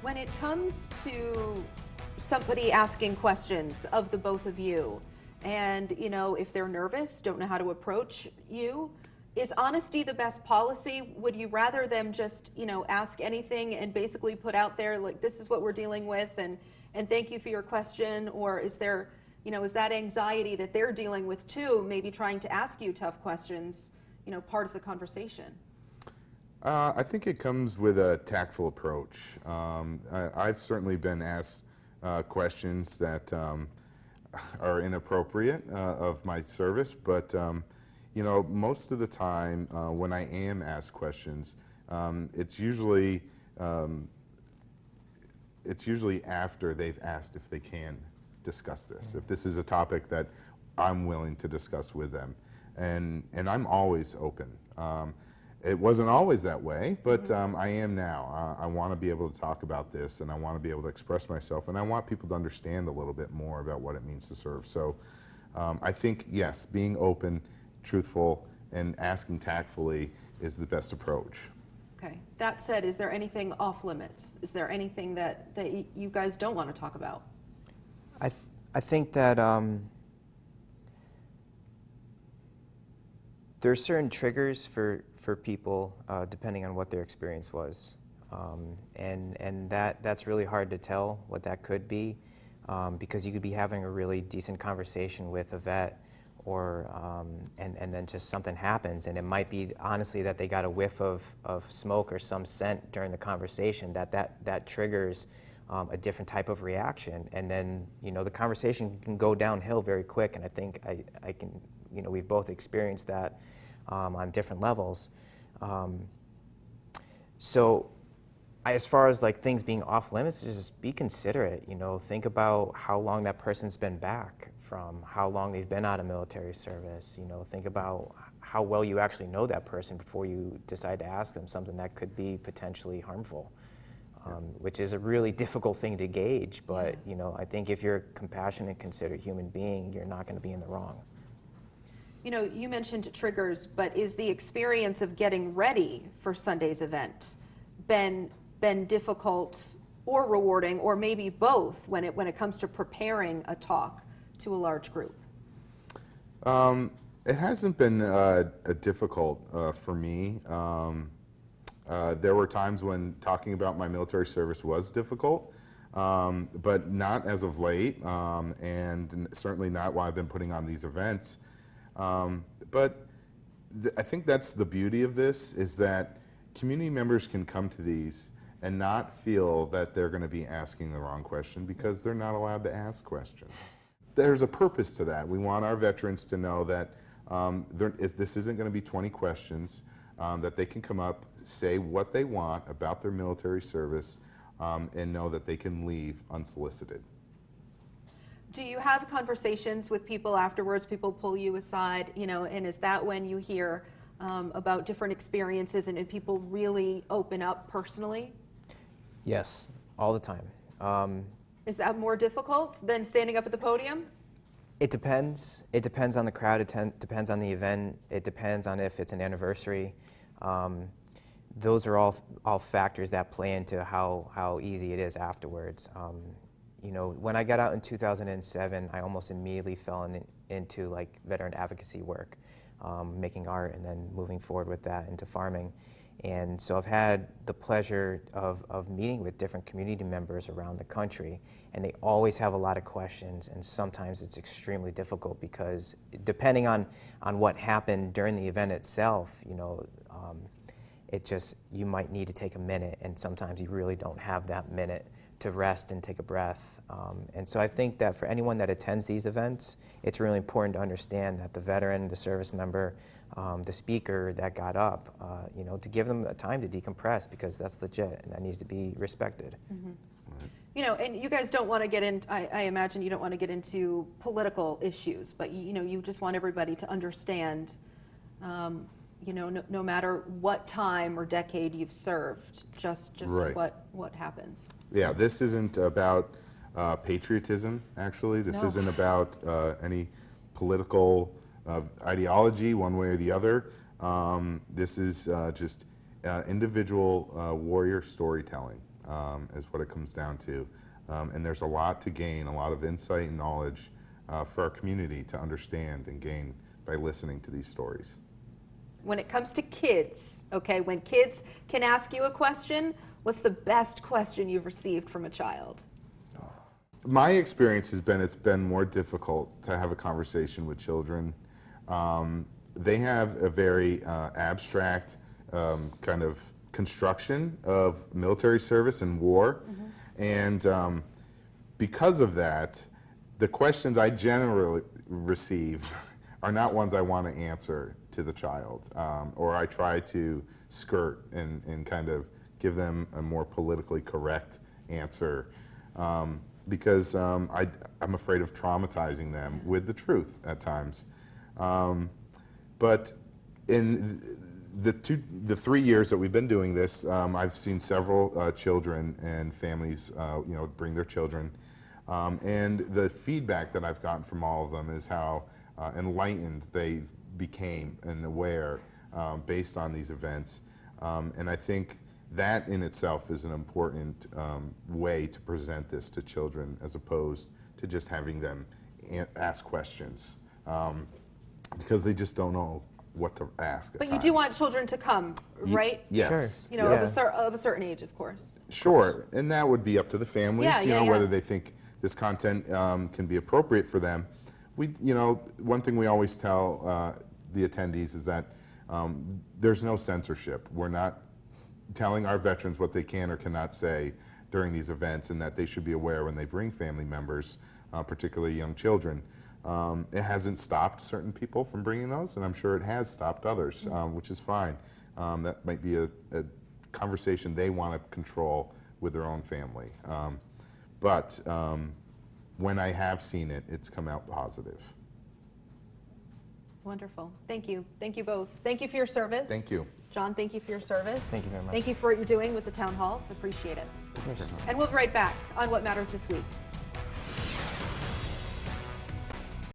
When it comes to somebody asking questions of the both of you, and if they're nervous, don't know how to approach you, is honesty the best policy? Would you rather them just ask anything and basically put out there like, this is what we're dealing with, and thank you for your question? Or is there is that anxiety that they're dealing with too, maybe trying to ask you tough questions, part of the conversation? I think it comes with a tactful approach. I've certainly been asked questions that are inappropriate of my service, but most of the time when I am asked questions, it's usually after they've asked if they can discuss this, if this is a topic that I'm willing to discuss with them, and I'm always open. It wasn't always that way, but I am now. I want to be able to talk about this, and I want to be able to express myself, and I want people to understand a little bit more about what it means to serve. So I think, yes, being open, truthful, and asking tactfully is the best approach. Okay. That said, is there anything off limits? Is there anything that you guys don't want to talk about? I think that there are certain triggers for people depending on what their experience was, and that's really hard to tell what that could be, because you could be having a really decent conversation with a vet, or and then just something happens, and it might be honestly that they got a whiff of smoke or some scent during the conversation that triggers a different type of reaction, and then the conversation can go downhill very quick. And I think I can we've both experienced that on different levels. So as far as like things being off limits, just be considerate. Think about how long that person's been back from, how long they've been out of military service. Think about how well you actually know that person before you decide to ask them something that could be potentially harmful, which is a really difficult thing to gauge. But I think if you're a compassionate, considerate human being, you're not going to be in the wrong. You mentioned triggers, but is the experience of getting ready for Sunday's event been difficult or rewarding, or maybe both, when it comes to preparing a talk to a large group? It hasn't been difficult for me. There were times when talking about my military service was difficult, but not as of late, and certainly not while I've been putting on these events. But I think that's the beauty of this, is that community members can come to these and not feel that they're going to be asking the wrong question, because they're not allowed to ask questions. There's a purpose to that. We want our veterans to know that if this isn't going to be 20 questions, that they can come up, say what they want about their military service, and know that they can leave unsolicited. Do you have conversations with people afterwards? People pull you aside, and is that when you hear about different experiences and people really open up personally? Yes, all the time. Is that more difficult than standing up at the podium? It depends. It depends on the crowd. It depends on the event. It depends on if it's an anniversary. Those are all factors that play into how easy it is afterwards. When I got out in 2007, I almost immediately fell into like veteran advocacy work, making art, and then moving forward with that into farming. And so I've had the pleasure of meeting with different community members around the country, and they always have a lot of questions, and sometimes it's extremely difficult because depending on what happened during the event itself, you might need to take a minute, and sometimes you really don't have that minute to rest and take a breath. And so I think that for anyone that attends these events, it's really important to understand that the veteran, the service member, the speaker that got up, to give them a time to decompress, because that's legit and that needs to be respected. Mm-hmm. And you guys don't want to get in, I imagine you don't want to get into political issues, but you just want everybody to understand, no matter what time or decade you've served, just right. what happens. Yeah, this isn't about patriotism, actually. This No. isn't about any political ideology one way or the other. This is just individual warrior storytelling. is what it comes down to. And there's a lot to gain, a lot of insight and knowledge for our community to understand and gain by listening to these stories. When it comes to kids, okay, when kids can ask you a question, what's the best question you've received from a child? My experience has been it's been more difficult to have a conversation with children. They have a very abstract kind of construction of military service and war. And because of that, the questions I generally receive are not ones I want to answer to the child, or I try to skirt and kind of give them a more politically correct answer, because I'm afraid of traumatizing them with the truth at times. But in the 3 years that we've been doing this, I've seen several children and families, bring their children, and the feedback that I've gotten from all of them is how enlightened they became and aware based on these events, and I think that in itself is an important way to present this to children, as opposed to just having them ask questions, because they just don't know what to ask. But you do want children to come, right? Yes. Sure. You know, Yeah. of a certain age, of course. Sure, and that would be up to the families, Yeah, whether they think this content can be appropriate for them. One thing we always tell the attendees is that there's no censorship. We're not telling our veterans what they can or cannot say during these events, and that they should be aware when they bring family members, particularly young children. It hasn't stopped certain people from bringing those, and I'm sure it has stopped others, which is fine. That might be a conversation they want to control with their own family. But when I have seen it, it's come out positive. Wonderful. Thank you. Thank you both. Thank you for your service. Thank you. John, thank you for your service. Thank you very much. Thank you for what you're doing with the town halls. Appreciate it. Yes. And we'll be right back on What Matters This Week.